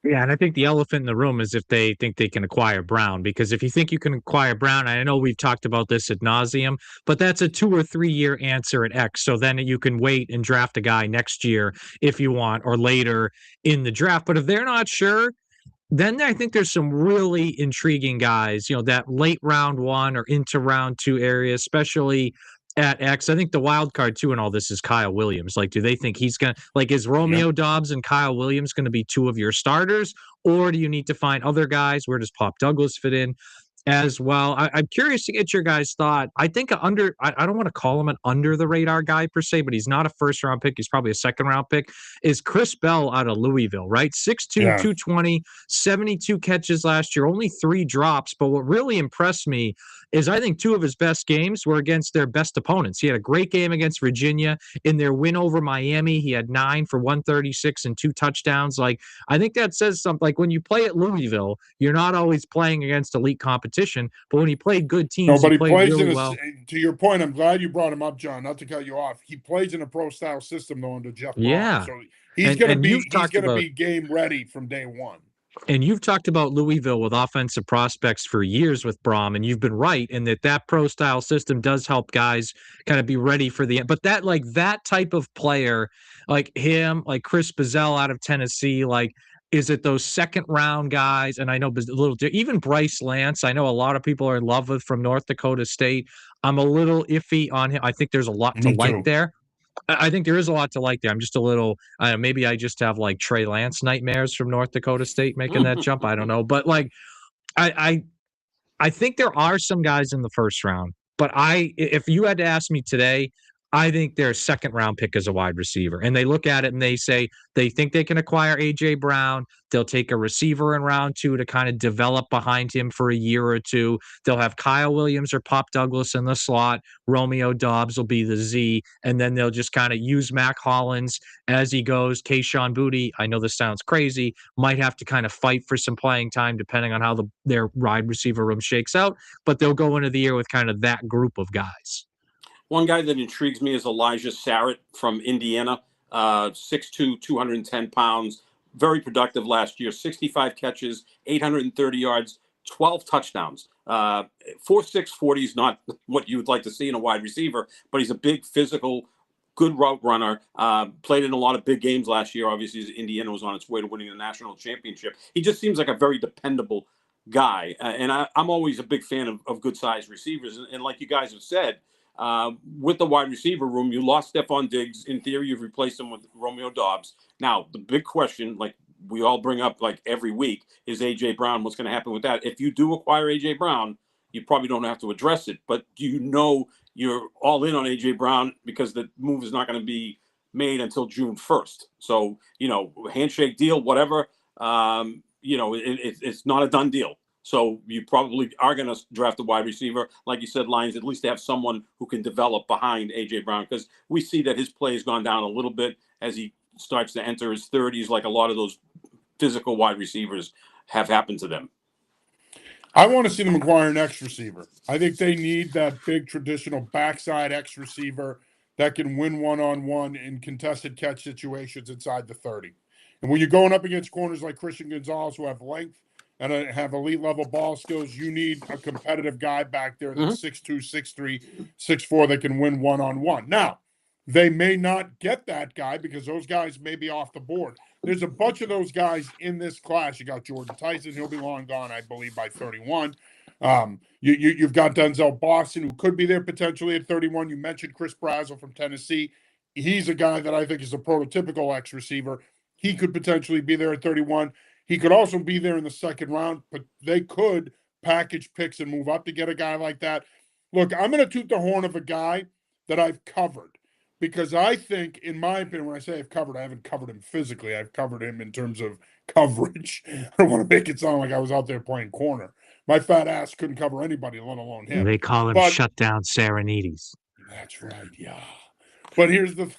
Yeah, and I think the elephant in the room is if they think they can acquire Brown, because if you think you can acquire Brown, I know we've talked about this ad nauseum, but that's a 2 or 3 year answer at X. So then you can wait and draft a guy next year if you want, or later in the draft. But if they're not sure, then I think there's some really intriguing guys, that late round 1 or into round 2 area, especially at X. I think the wild card too in all this is Kyle Williams. Like, do they think he's going to, like, is Romeo Doubs and Kyle Williams going to be 2 of your starters? Or do you need to find other guys? Where does Pop Douglas fit in as well? I'm curious to get your guys' thought. I think I don't want to call him an under the radar guy per se, but he's not a first round pick. He's probably a second round pick. Is Chris Bell out of Louisville, right? 6'2", 220, 72 catches last year, only 3 drops. But what really impressed me is I think 2 of his best games were against their best opponents. He had a great game against Virginia. In their win over Miami, he had 9 for 136 and 2 touchdowns. Like, I think that says something. Like, when you play at Louisville, you're not always playing against elite competition, but when he played good teams, No, but he he played plays really in a. well. To your point, I'm glad you brought him up, John. Not to cut you off. He plays in a pro style system though under Jeff Brom, Yeah. so he's going to about be game ready from day one. And you've talked about Louisville with offensive prospects for years with Brom, and you've been right in that pro style system does help guys kind of be ready for the end. But that type of player, like him, like Chris Bazell out of Tennessee, like, is it those second round guys? And I know even Bryce Lance, I know a lot of people are in love with from North Dakota State. I'm a little iffy on him. I think there's a lot to like there. I think there is a lot to like there. I'm just a little, maybe I just have like Trey Lance nightmares from North Dakota State making that jump. I don't know. But like, I think there are some guys in the first round, but if you had to ask me today, I think their second round pick is a wide receiver. And they look at it and they say they think they can acquire A.J. Brown. They'll take a receiver in round 2 to kind of develop behind him for a year or two. They'll have Kyle Williams or Pop Douglas in the slot. Romeo Doubs will be the Z. And then they'll just kind of use Mac Hollins as he goes. Kayshon Boutte, I know this sounds crazy, might have to kind of fight for some playing time depending on how their wide receiver room shakes out. But they'll go into the year with kind of that group of guys. One guy that intrigues me is Elijah Sarrett from Indiana, 6'2", 210 pounds, very productive last year, 65 catches, 830 yards, 12 touchdowns. 4.6 40 is not what you would like to see in a wide receiver, but he's a big physical, good route runner, played in a lot of big games last year. Obviously, Indiana was on its way to winning the national championship. He just seems like a very dependable guy. And I'm always a big fan of good-sized receivers. And like you guys have said, with the wide receiver room, you lost Stephon Diggs. In theory, you've replaced him with Romeo Doubs. Now, the big question, like we all bring up like every week, is A.J. Brown. What's going to happen with that? If you do acquire A.J. Brown, you probably don't have to address it. But do you know you're all in on A.J. Brown because the move is not going to be made until June 1st? So, handshake deal, whatever, it's not a done deal. So you probably are going to draft a wide receiver. Like you said, Lyons, at least to have someone who can develop behind A.J. Brown, because we see that his play has gone down a little bit as he starts to enter his 30s, like a lot of those physical wide receivers have happened to them. I want to see them acquire an X receiver. I think they need that big traditional backside X receiver that can win one-on-one in contested catch situations inside the 30. And when you're going up against corners like Christian Gonzalez who have length and have elite level ball skills, you need a competitive guy back there that's 6'2", 6'3", 6'4", that can win one-on-one. Now, they may not get that guy because those guys may be off the board. There's a bunch of those guys in this class. You got Jordan Tyson. He'll be long gone, I believe, by 31. You've got Denzel Boston, who could be there potentially at 31. You mentioned Chris Brazzell from Tennessee. He's a guy that I think is a prototypical X receiver. He could potentially be there at 31. He could also be there in the second round, but they could package picks and move up to get a guy like that. Look, I'm going to toot the horn of a guy that I've covered, because I think, in my opinion, when I say I've covered, I haven't covered him physically. I've covered him in terms of coverage. I don't want to make it sound like I was out there playing corner. My fat ass couldn't cover anybody, let alone him. They call him shutdown Sarianides. That's right, yeah. But here's the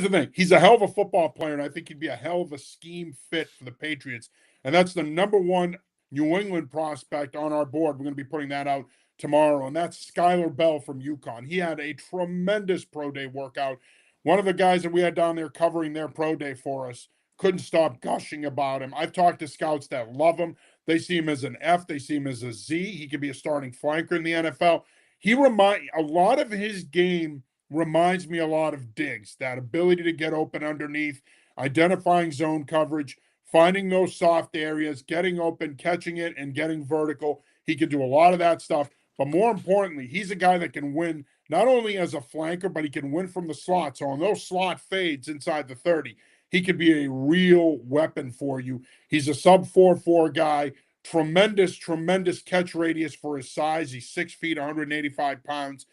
thing. He's a hell of a football player, and I think he'd be a hell of a scheme fit for the Patriots. And that's the number one New England prospect on our board. We're going to be putting that out tomorrow, and that's Skylar Bell from UConn. He had a tremendous pro day workout. One of the guys that we had down there covering their pro day for us couldn't stop gushing about him. I've talked to scouts that love him. They see him as an F. They see him as a Z. He could be a starting flanker in the NFL. A lot of his game reminds me a lot of Diggs, that ability to get open underneath, identifying zone coverage, finding those soft areas, getting open, catching it, and getting vertical. He can do a lot of that stuff. But more importantly, he's a guy that can win not only as a flanker, but he can win from the slot. So on those slot fades inside the 30, he could be a real weapon for you. He's a sub 4.4 guy. Tremendous catch radius for his size. He's 6 feet, 185 pounds.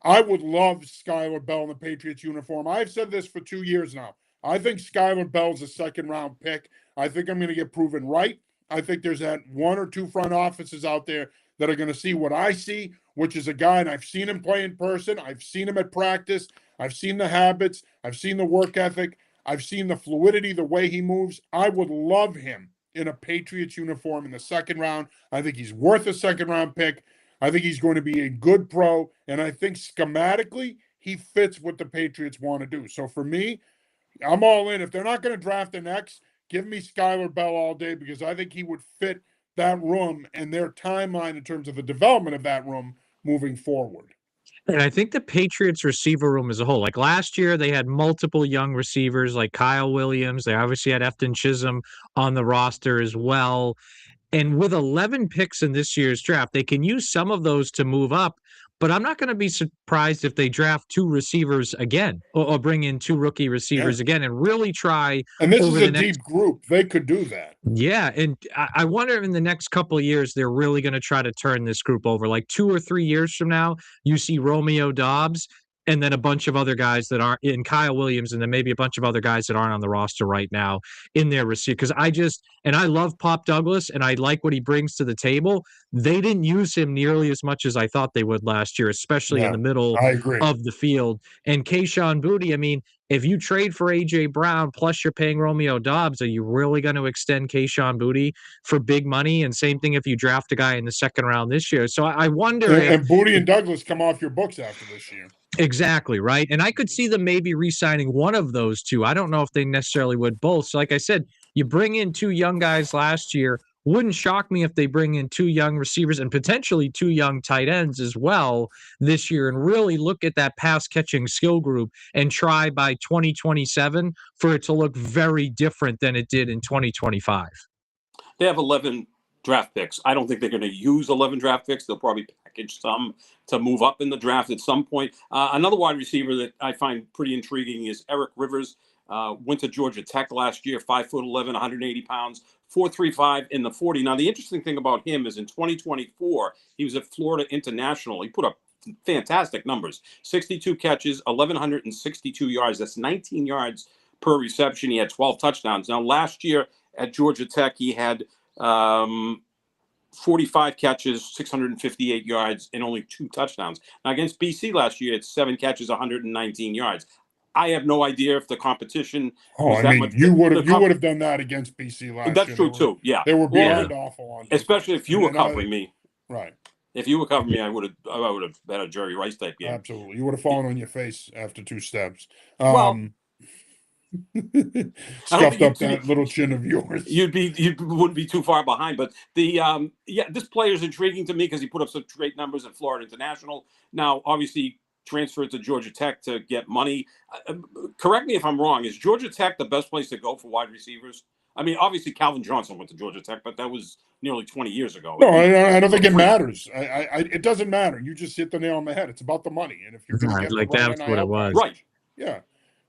I would love Skylar Bell in the Patriots uniform. I've said this for 2 years now. I think Skylar Bell's a second-round pick. I think I'm going to get proven right. I think there's that one or two front offices out there that are going to see what I see, which is a guy, and I've seen him play in person. I've seen him at practice. I've seen the habits. I've seen the work ethic. I've seen the fluidity, the way he moves. I would love him in a Patriots uniform in the second round. I think he's worth a second-round pick. I think he's going to be a good pro, and I think schematically he fits what the Patriots want to do. So for me, I'm all in. If they're not going to draft the next, give me Skylar Bell all day, because I think he would fit that room and their timeline in terms of the development of that room moving forward. And I think the Patriots receiver room as a whole, like last year, they had multiple young receivers like Kyle Williams. They obviously had Efton Chisholm on the roster as well. And with 11 picks in this year's draft, they can use some of those to move up. But I'm not going to be surprised if they draft 2 receivers again, or bring in 2 rookie receivers again, and really try. And this is a deep group. They could do that. Yeah, and I wonder if in the next couple of years they're really going to try to turn this group over. Like 2 or 3 years from now, you see Romeo Doubs and then a bunch of other guys that aren't in, Kyle Williams, and then maybe a bunch of other guys that aren't on the roster right now in their receiver. Because I love Pop Douglas, and I like what he brings to the table. They didn't use him nearly as much as I thought they would last year, especially in the middle of the field. And Kayshon Boutte, I mean, if you trade for A.J. Brown plus you're paying Romeo Doubs, are you really going to extend Kayshon Boutte for big money? And same thing if you draft a guy in the second round this year. So I wonder and Boutte and Douglas come off your books after this year. Exactly, right? And I could see them maybe re-signing one of those 2. I don't know if they necessarily would both. So like I said, you bring in 2 young guys last year. Wouldn't shock me if they bring in 2 young receivers and potentially 2 young tight ends as well this year, and really look at that pass-catching skill group and try by 2027 for it to look very different than it did in 2025. They have 11 draft picks. I don't think they're going to use 11 draft picks. They'll probably package some to move up in the draft at some point. Another wide receiver that I find pretty intriguing is Eric Rivers. Went to Georgia Tech last year, 5'11", 180 pounds, 4.35 in the 40. Now, the interesting thing about him is in 2024, he was at Florida International. He put up fantastic numbers, 62 catches, 1,162 yards. That's 19 yards per reception. He had 12 touchdowns. Now, last year at Georgia Tech, he had 45 catches, 658 yards, and only 2 touchdowns. Now, against BC last year, it's 7 catches, 119 yards. I have no idea if the competition. You would have done that against BC last year. That's true too. Yeah, they were beyond awful on defense. Especially if you were covering me. Right. If you were covering me, I would have had a Jerry Rice type game. Absolutely, you would have fallen on your face after 2 steps. Stuffed up that little chin of yours. You wouldn't be too far behind. But this player is intriguing to me because he put up some great numbers at Florida International. Now, obviously, transferred to Georgia Tech to get money. Correct me if I'm wrong. Is Georgia Tech the best place to go for wide receivers? I mean, obviously Calvin Johnson went to Georgia Tech, but that was nearly 20 years ago. No, I don't think it matters. It doesn't matter. You just hit the nail on the head. It's about the money, and if you're going to get like the right that's what it was, right? Yeah,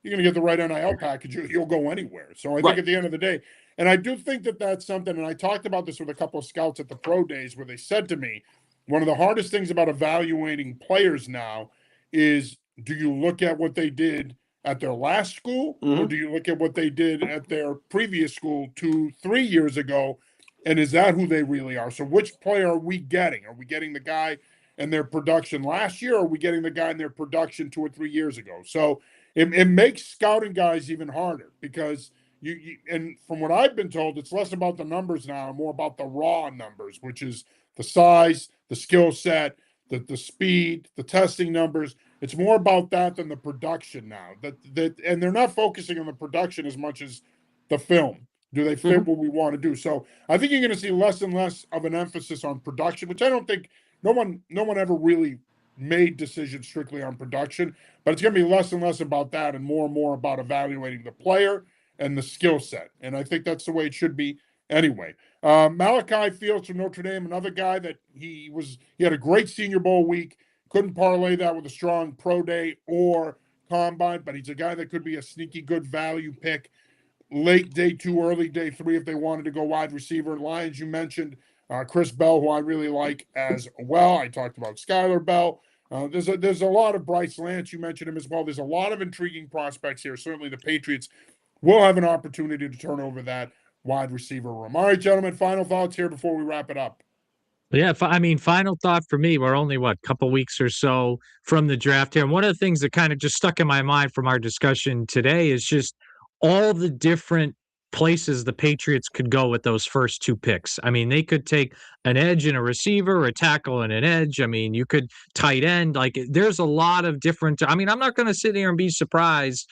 you're going to get the right NIL package. You'll go anywhere. So I think at the end of the day, and I do think that that's something. And I talked about this with a couple of scouts at the pro days, where they said to me, one of the hardest things about evaluating players now is, do you look at what they did at their last school, or do you look at what they did at their previous school 2-3 years ago, and is that who they really are? So which player are we getting? Are we getting the guy and their production last year, or are we getting the guy in their production 2 or 3 years ago? So it makes scouting guys even harder, because you and from what I've been told, it's less about the numbers now and more about the raw numbers, which is the size, the skill set, the speed, the testing numbers. It's more about that than the production now. And they're not focusing on the production as much as the film. Do they fit what we want to do? So I think you're going to see less and less of an emphasis on production, which I don't think no one ever really made decisions strictly on production, but it's going to be less and less about that and more about evaluating the player and the skill set. And I think that's the way it should be anyway. Malachi Fields from Notre Dame, another guy that he had a great Senior Bowl week. Couldn't parlay that with a strong pro day or combine, but he's a guy that could be a sneaky good value pick late day 2, early day 3 if they wanted to go wide receiver. Lyons, you mentioned Chris Bell, who I really like as well. I talked about Skylar Bell. There's a lot of Bryce Lance. You mentioned him as well. There's a lot of intriguing prospects here. Certainly the Patriots will have an opportunity to turn over that wide receiver room. All right, gentlemen, final thoughts here before we wrap it up. Yeah, I mean, final thought for me, we're only, couple weeks or so from the draft here. And one of the things that kind of just stuck in my mind from our discussion today is just all the different places the Patriots could go with those first 2 picks. I mean, they could take an edge and a receiver, a tackle and an edge. I mean, you could tight end. Like, there's a lot of different. I mean, I'm not going to sit here and be surprised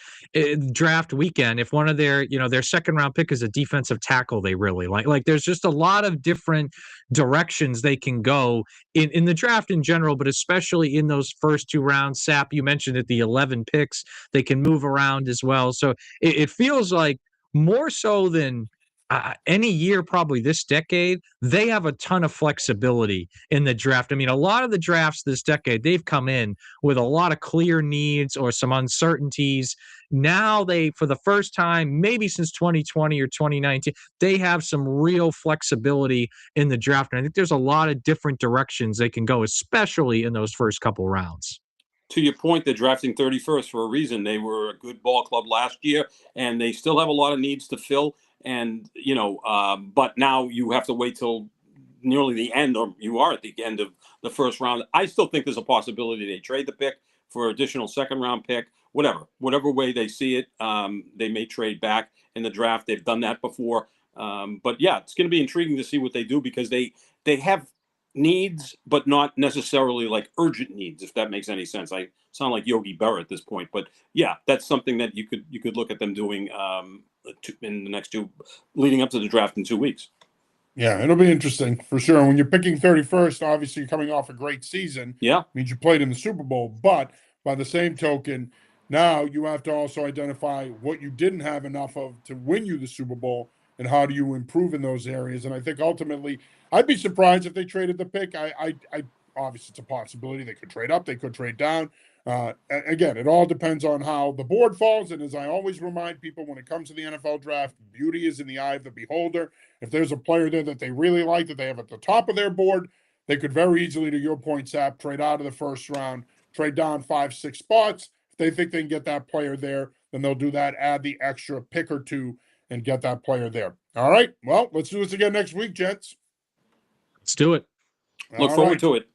draft weekend if one of their second round pick is a defensive tackle they really like. Like, there's just a lot of different directions they can go in the draft in general, but especially in those first 2 rounds. Sap, you mentioned it, the 11 picks, they can move around as well. So it feels like more so than any year probably this decade, they have a ton of flexibility in the draft. I mean, a lot of the drafts this decade, they've come in with a lot of clear needs or some uncertainties. Now they, for the first time, maybe since 2020 or 2019, they have some real flexibility in the draft. And I think there's a lot of different directions they can go, especially in those first couple rounds. To your point, they're drafting 31st for a reason. They were a good ball club last year, and they still have a lot of needs to fill. And, but now you have to wait till nearly the end, or you are at the end of the first round. I still think there's a possibility they trade the pick for additional second round pick, whatever way they see it. They may trade back in the draft. They've done that before. But yeah, it's going to be intriguing to see what they do, because they have needs, but not necessarily like urgent needs, if that makes any sense. I sound like Yogi Berra at this point, but yeah, that's something that you could look at them doing in the next 2, leading up to the draft in 2 weeks. Yeah, it'll be interesting for sure. And when you're picking 31st, obviously you're coming off a great season. Yeah, means you played in the Super Bowl, but by the same token, now you have to also identify what you didn't have enough of to win you the Super Bowl, and how do you improve in those areas. And I think ultimately, I'd be surprised if they traded the pick. I obviously it's a possibility. They could trade up, they could trade down. Again, it all depends on how the board falls. And as I always remind people, when it comes to the NFL draft, beauty is in the eye of the beholder. If there's a player there that they really like, that they have at the top of their board, they could very easily, to your point, Sap, trade out of the first round, trade down 5-6 spots. If they think they can get that player there, then they'll do that, add the extra pick or 2, and get that player there. All right. Well, let's do this again next week, gents. Let's do it. Look forward to it.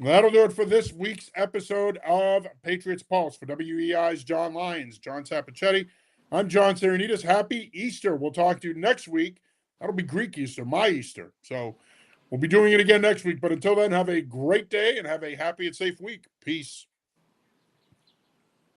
That'll do it for this week's episode of Patriots Pulse. For WEI's John Lyons, John Sapochetti, I'm John Sarianides. Happy Easter. We'll talk to you next week. That'll be Greek Easter, my Easter. So we'll be doing it again next week. But until then, have a great day and have a happy and safe week. Peace.